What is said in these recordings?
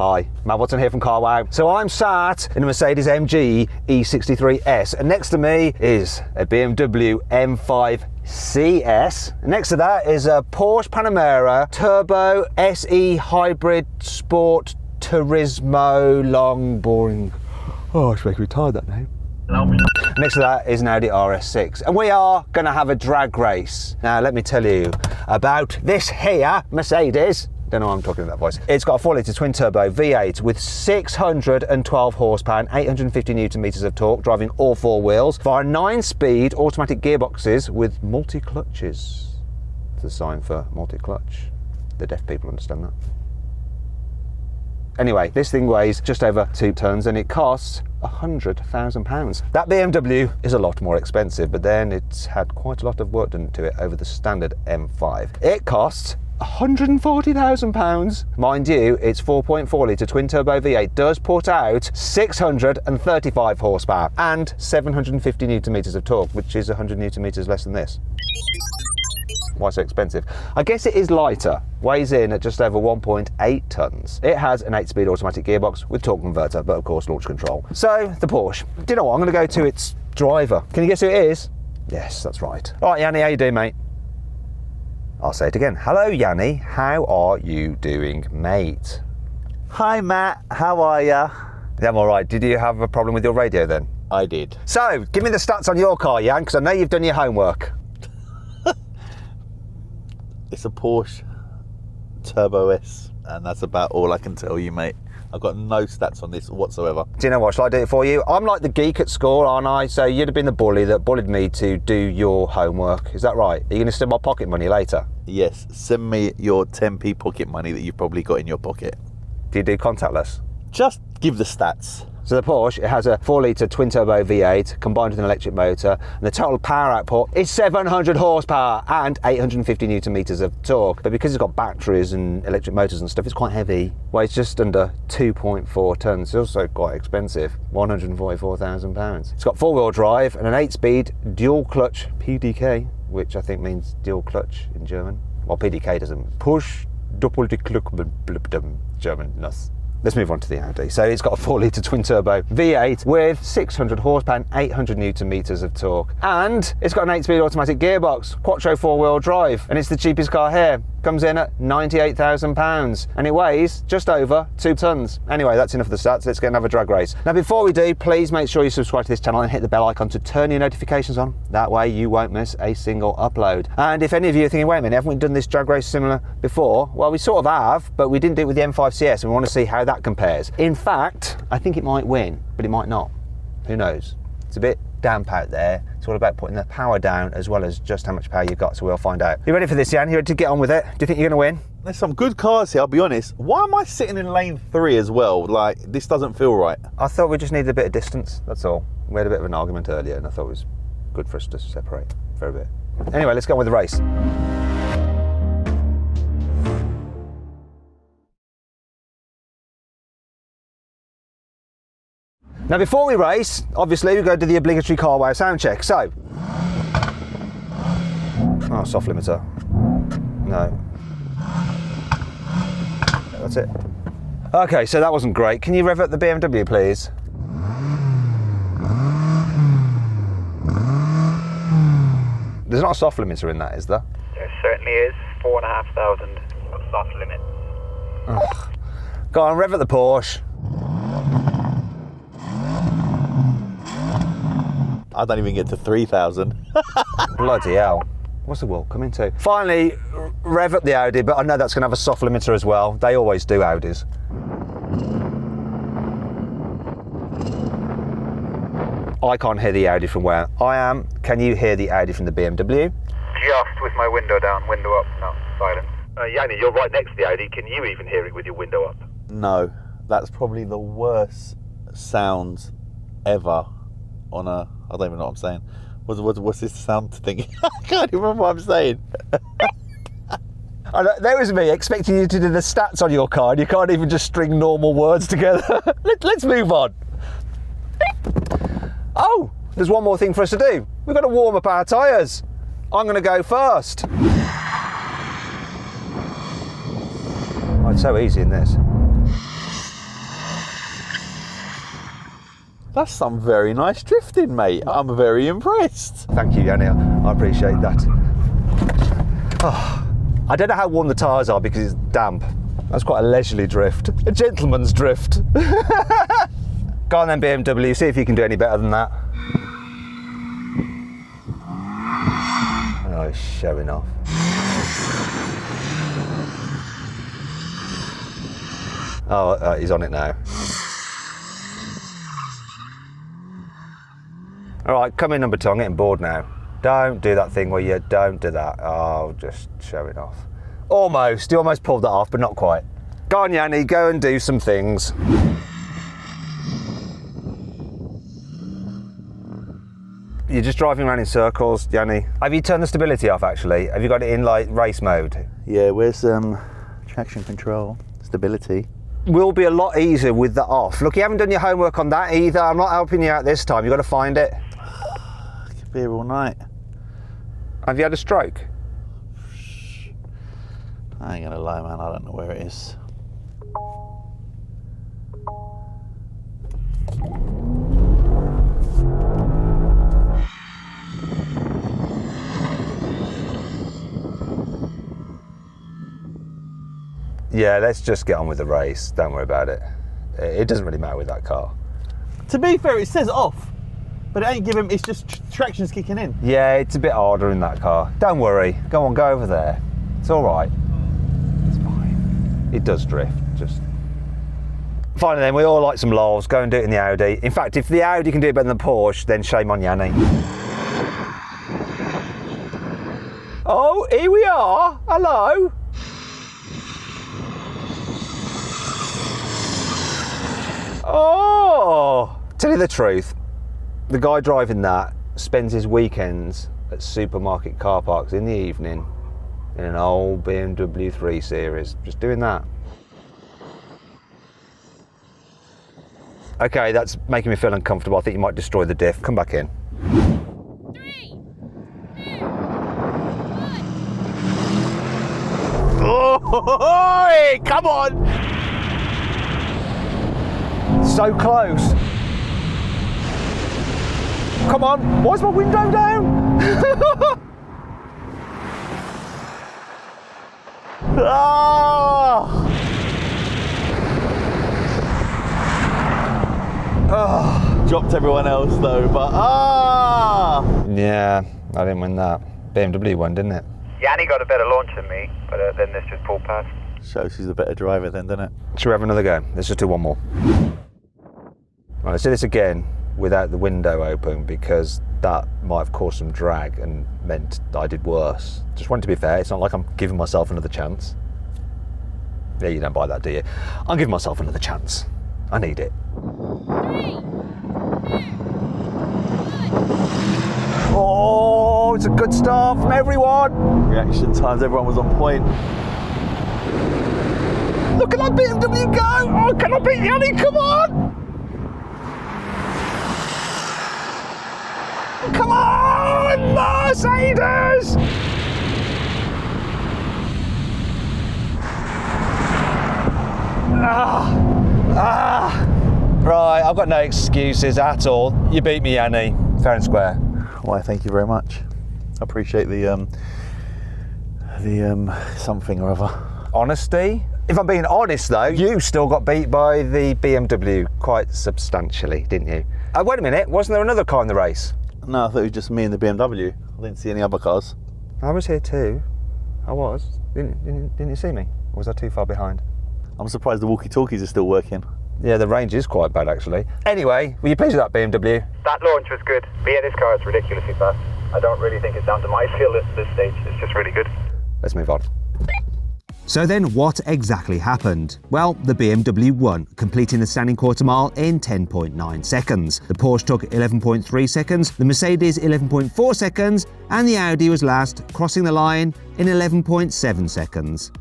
Hi, Matt Watson here from Car Wow. So I'm sat in a Mercedes AMG E63 S, and next to me is a BMW M5 CS. Next to that is a Porsche Panamera Turbo SE Hybrid Sport Turismo Long Boring. Oh, it's making me tired, that name. Next to that is an Audi RS6, and we are going to have a drag race. Now let me tell you about this here Mercedes. Don't know why I'm talking in that voice. It's got a 4-litre twin turbo V8 with 612 horsepower and 850 newton meters of torque, driving all four wheels via 9-speed automatic gearboxes with multi-clutches. It's a sign for multi-clutch. The deaf people understand that. Anyway, this thing weighs just over 2 tons and it costs £100,000. That BMW is a lot more expensive, but then it's had quite a lot of work done to it over the standard M5. It costs £140,000. Mind you, its 4.4 litre twin turbo V8 does put out 635 horsepower and 750 newton meters of torque, which is 100 newton meters less than this. Why so expensive? I guess it is lighter, weighs in at just over 1.8 tons. It has an 8-speed automatic gearbox with torque converter, but of course launch control. So the Porsche, do you know what? I'm going to go to its driver. Can you guess who it is? Yes, that's right. All right, Yanni, how you doing, mate? I'll say it again. Hello, Yanni. How are you doing, mate? Hi, Matt. How are ya? Yeah, I'm all right. Did you have a problem with your radio then? I did. So, give me the stats on your car, Jan, because I know you've done your homework. It's a Porsche Turbo S, and that's about all I can tell you, mate. I've got no stats on this whatsoever. Do you know what? Shall I do it for you? I'm like the geek at school, aren't I? So you'd have been the bully that bullied me to do your homework. Is that right? Are you going to steal my pocket money later? Yes. Send me your 10p pocket money that you've probably got in your pocket. Do you do contactless? Just give the stats. So the Porsche, it has a 4-litre twin-turbo V8 combined with an electric motor, and the total power output is 700 horsepower and 850 newton meters of torque. But because it's got batteries and electric motors and stuff, it's quite heavy. Weighs just under 2.4 tons. It's also quite expensive, £144,000. It's got 4-wheel drive and an 8-speed dual-clutch PDK, which I think means dual clutch in German. Well, PDK doesn't. Push Doppelkluck German-ness. Let's move on to the Audi. So it's got a 4-litre twin-turbo V8 with 600 horsepower and 800 newton meters of torque. And it's got an 8-speed automatic gearbox, quattro 4-wheel drive, and it's the cheapest car here. Comes in at £98,000, and it weighs just over 2 tons. Anyway, that's enough of the stats. Let's get another drag race. Now, before we do, please make sure you subscribe to this channel and hit the bell icon to turn your notifications on. That way you won't miss a single upload. And if any of you are thinking, wait a minute, haven't we done this drag race similar before? Well, we sort of have, but we didn't do it with the M5 CS, and we want to see how that compares. In fact, I think it might win, but it might not. Who knows? It's a bit damp out there. It's all about putting the power down as well as just how much power you've got, so we'll find out. You ready for this, Jan? You ready to get on with it? Do you think you're going to win? There's some good cars here, I'll be honest. Why am I sitting in lane 3 as well? Like, this doesn't feel right. I thought we just needed a bit of distance, that's all. We had a bit of an argument earlier and I thought it was good for us to separate for a bit. Anyway, let's go on with the race. Now before we race, obviously we go to the obligatory Car Wow sound check. So, oh, soft limiter. No. That's it. Okay, so that wasn't great. Can you rev up the BMW, please? There's not a soft limiter in that, is there? There certainly is. 4,500 soft limit. Ugh. Go on, rev up the Porsche. I don't even get to 3,000. Bloody hell. What's the world coming to? Finally, rev up the Audi, but I know that's going to have a soft limiter as well. They always do, Audis. I can't hear the Audi from where I am. Can you hear the Audi from the BMW? Just with my window down, window up, no, silence. Yanni, you're right next to the Audi. Can you even hear it with your window up? No, that's probably the worst sound ever on a, I don't even know what I'm saying. What's this sound thing? I can't even remember what I'm saying. There was me expecting you to do the stats on your car and you can't even just string normal words together. Let's move on. Oh, there's one more thing for us to do. We've got to warm up our tyres. I'm going to go first. Oh, it's so easy in this. That's some very nice drifting, mate. I'm very impressed. Thank you, Yanni. I appreciate that. Oh, I don't know how warm the tyres are because it's damp. That's quite a leisurely drift. A gentleman's drift. Go on then, BMW, see if you can do any better than that. Oh, he's showing off. Oh, he's on it now. All right, come in, number 2. I'm getting bored now. Don't do that thing where you don't do that. Oh, just show it off. Almost. You almost pulled that off, but not quite. Go on, Yanni, go and do some things. You're just driving around in circles, Yanni. Have you turned the stability off, actually? Have you got it in, like, race mode? Yeah, where's traction control, stability? Will be a lot easier with that off. Look, you haven't done your homework on that either. I'm not helping you out this time. You've got to find it. Could be here all night. Have you had a stroke? I ain't gonna lie, man, I don't know where it is. Yeah, let's just get on with the race. Don't worry about it. It doesn't really matter with that car. To be fair, it says off, but it ain't giving, it's just traction's kicking in. Yeah, it's a bit harder in that car. Don't worry. Go on, go over there. It's all right. It's fine. It does drift, just... Finally then, we all like some lols. Go and do it in the Audi. In fact, if the Audi can do it better than the Porsche, then shame on Yanni. Oh, here we are. Hello. Oh! Tell you the truth, the guy driving that spends his weekends at supermarket car parks in the evening in an old BMW 3 Series, just doing that. Okay, that's making me feel uncomfortable. I think you might destroy the diff. Come back in. 3, 2, 1. Oh, come on! So close. Come on, why's my window down? Ah! Oh. Dropped everyone else though, but Yeah, I didn't win that. BMW won, didn't it? Yanni got a better launch than me, but then this just pulled past. Shows he's a better driver then, doesn't it? Should we have another go? Let's just do one more. Right, let's do this again without the window open because that might have caused some drag and meant I did worse. Just want it to be fair. It's not like I'm giving myself another chance. Yeah, you don't buy that, do you? I'm giving myself another chance. I need it. 3, 2, 1. Oh, it's a good start from everyone. Reaction times, everyone was on point. Look at that BMW go. Oh, can I beat Yanni? Come on. Come on, Mercedes! Right, I've got no excuses at all. You beat me, Yanni. Fair and square. Why, thank you very much. I appreciate the something or other. Honesty? If I'm being honest though, you still got beat by the BMW quite substantially, didn't you? Wait a minute, wasn't there another car in the race? No, I thought it was just me and the BMW. I didn't see any other cars. I was here too. I was. Didn't you see me? Or was I too far behind? I'm surprised the walkie-talkies are still working. Yeah, the range is quite bad actually. Anyway, were you pleased with that BMW? That launch was good, but yeah, this car is ridiculously fast. I don't really think it's down to my skill at this stage. It's just really good. Let's move on. So then what exactly happened? Well, the BMW won, completing the standing quarter mile in 10.9 seconds. The Porsche took 11.3 seconds, the Mercedes 11.4 seconds, and the Audi was last, crossing the line in 11.7 seconds.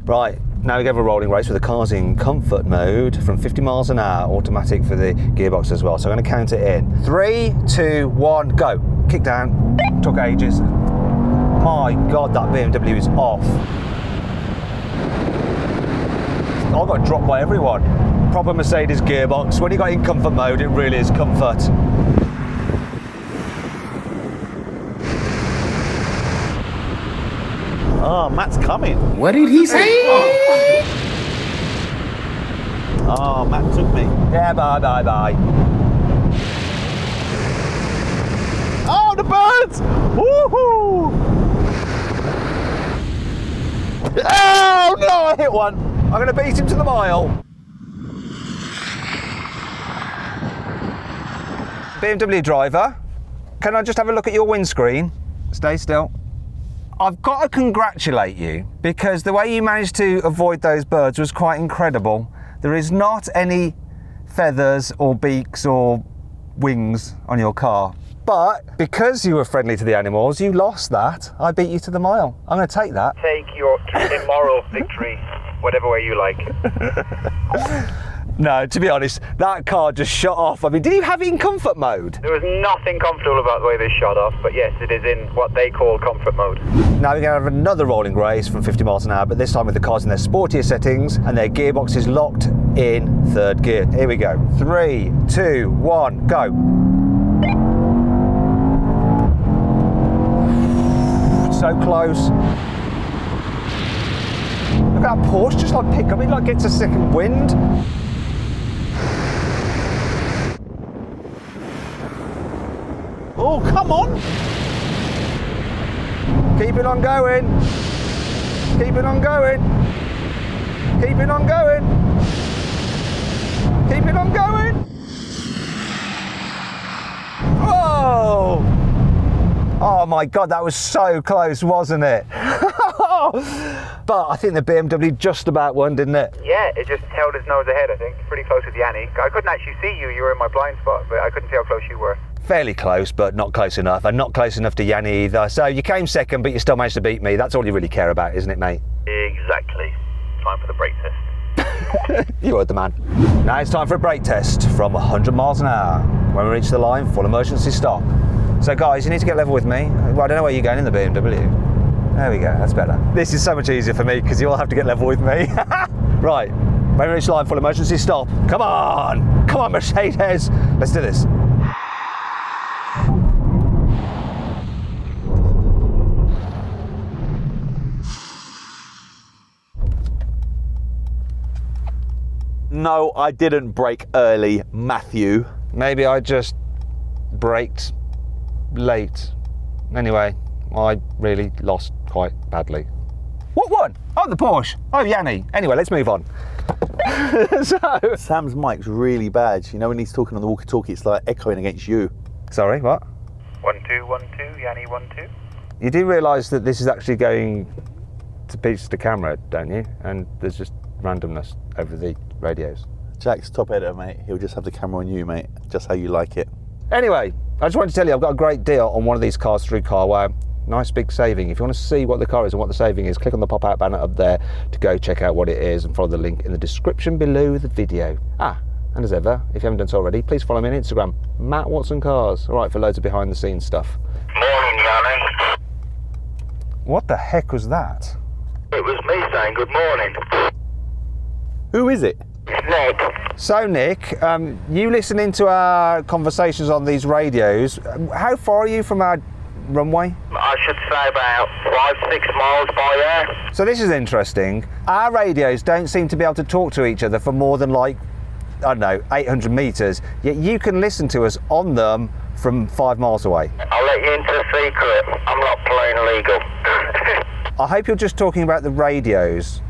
Right, now we have a rolling race with the cars in comfort mode from 50 miles an hour, automatic for the gearbox as well. So I'm going to count it in. 3, 2, 1, go. Kick down. Took ages. My God, that BMW is off. I got dropped by everyone. Proper Mercedes gearbox. When you got in comfort mode, it really is comfort. Oh, Matt's coming. What did he say? Oh, Matt took me. Yeah, bye, bye, bye. Oh, the birds! Woohoo! Oh no, I hit one. I'm going to beat him to the mile. BMW driver, can I just have a look at your windscreen? Stay still. I've got to congratulate you because the way you managed to avoid those birds was quite incredible. There is not any feathers or beaks or wings on your car. But because you were friendly to the animals, you lost that. I beat you to the mile. I'm going to take that. Take your immoral victory, whatever way you like. No, to be honest, that car just shut off. I mean, did you have it in comfort mode? There was nothing comfortable about the way they shot off, but yes, it is in what they call comfort mode. Now we're going to have another rolling race from 50 miles an hour, but this time with the cars in their sportier settings and their gearboxes locked in third gear. Here we go. 3, 2, 1, go. So close. Look at that Porsche just like pick up, it like gets a second wind. Oh, come on! Keep it on going. Keep it on going. Keep it on going. Keep it on going. Whoa! Oh my God, that was so close, wasn't it? But I think the BMW just about won, didn't it? Yeah, it just held its nose ahead, I think. Pretty close with Yanni. I couldn't actually see you, you were in my blind spot, but I couldn't see how close you were. Fairly close, but not close enough, and not close enough to Yanni either. So you came second, but you still managed to beat me. That's all you really care about, isn't it, mate? Exactly. Time for the brake test. You heard the man. Now it's time for a brake test from 100 miles an hour. When we reach the line, full emergency stop. So guys, you need to get level with me. Well, I don't know where you're going in the BMW. There we go, that's better. This is so much easier for me because you all have to get level with me. Right, when we reach the line, full emergency stop. Come on! Come on, Mercedes! Let's do this. No, I didn't brake early, Matthew. Maybe I just braked late. Anyway, I really lost quite badly. What won? Oh, the Porsche. Oh, Yanni. Anyway, let's move on. So, Sam's mic's really bad. You know when he's talking on the walkie-talkie, it's like echoing against you. sorry, what? 1 2 1 2, Yanni 1 2. You do realise that this is actually going to pitch the camera, don't you? And there's just randomness over the radios. Jack's top editor, mate. He'll just have the camera on you, mate. Just how you like it. Anyway, I just wanted to tell you I've got a great deal on one of these cars through Carwow. Nice big saving. If you want to see what the car is and what the saving is, click on the pop-out banner up there to go check out what it is and follow the link in the description below the video. And as ever, if you haven't done so already, please follow me on Instagram, Matt Watson Cars. All right, for loads of behind-the-scenes stuff. Morning, Yanni. What the heck was that? It was me saying good morning. Who is it? It's Nick. So, Nick, you listening to our conversations on these radios, how far are you from our runway? I should say about 5-6 miles by air. So this is interesting. Our radios don't seem to be able to talk to each other for more than like, I don't know, 800 metres, yet you can listen to us on them from 5 miles away. I'll let you into a secret. I'm not playing illegal. I hope you're just talking about the radios.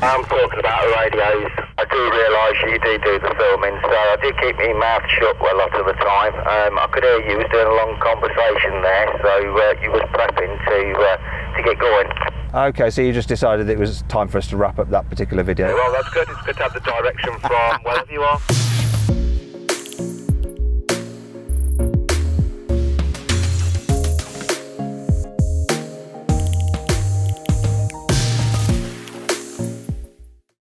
I'm talking about the radios. I do realise you do the filming, so I did keep my mouth shut a lot of the time. I could hear you was doing a long conversation there, so you was prepping to get going. Okay, so you just decided it was time for us to wrap up that particular video. Well, that's good. It's good to have the direction from wherever you are.